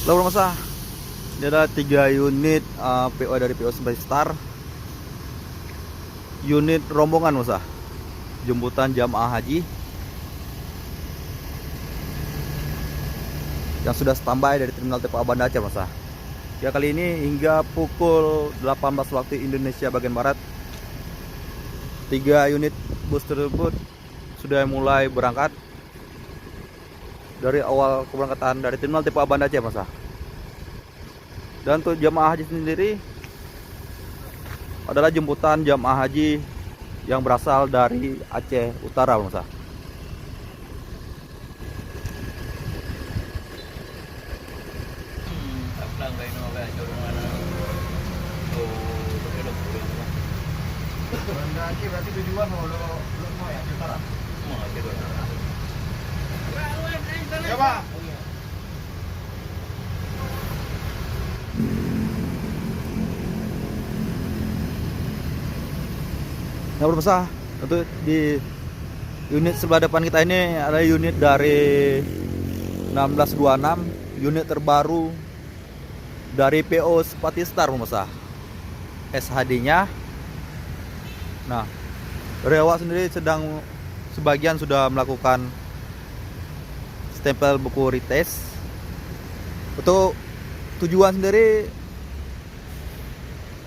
Lalu masa ini ada 3 unit PO dari PO Sembilan Star. Unit rombongan masa jemputan jamaah haji yang sudah standby dari Terminal TPA Banda Aceh masa. Ya, kali ini hingga pukul 18 waktu Indonesia bagian barat 3 unit bus tersebut sudah mulai berangkat dari awal keberangkatan dari Terminal TPA Banda Aceh masa. Dan untuk jamaah haji sendiri adalah jemputan jamaah haji yang berasal dari Aceh Utara masa. Berarti tujuan mau ya Utara. Ya, Pak. Yang berbesar untuk di unit sebelah depan kita ini ada unit dari 1626, unit terbaru dari PO Spatistar pemirsa, SHD-nya. Nah, dari awal sendiri sebagian sudah melakukan stempel buku retest. Untuk tujuan sendiri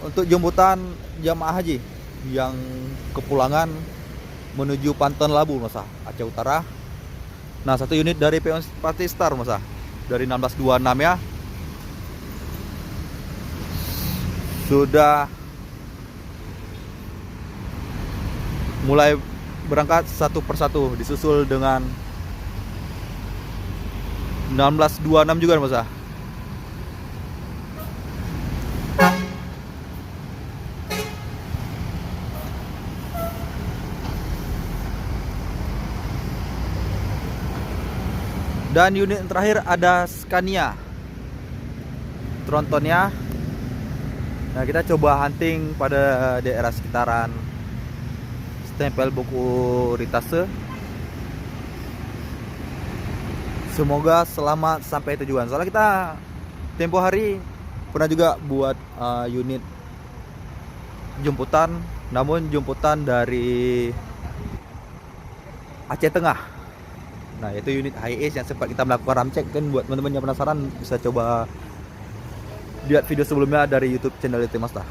untuk jemputan jamaah haji yang kepulangan menuju Panten Labu masa Aceh Utara. Nah, satu unit dari PO Spatistar masa dari 1626 ya sudah mulai berangkat satu persatu, disusul dengan 1626 juga masa. Dan unit yang terakhir ada Scania Trontonnya. Nah, kita coba hunting pada daerah sekitaran stempel buku ritase. Semoga selamat sampai tujuan. Soalnya kita tempo hari pernah juga buat unit jemputan, namun jemputan dari Aceh Tengah. Nah, itu unit HIS yang sempat kita melakukan ramcek kan. Buat teman-teman yang penasaran bisa coba lihat video sebelumnya dari YouTube channel IT Masta.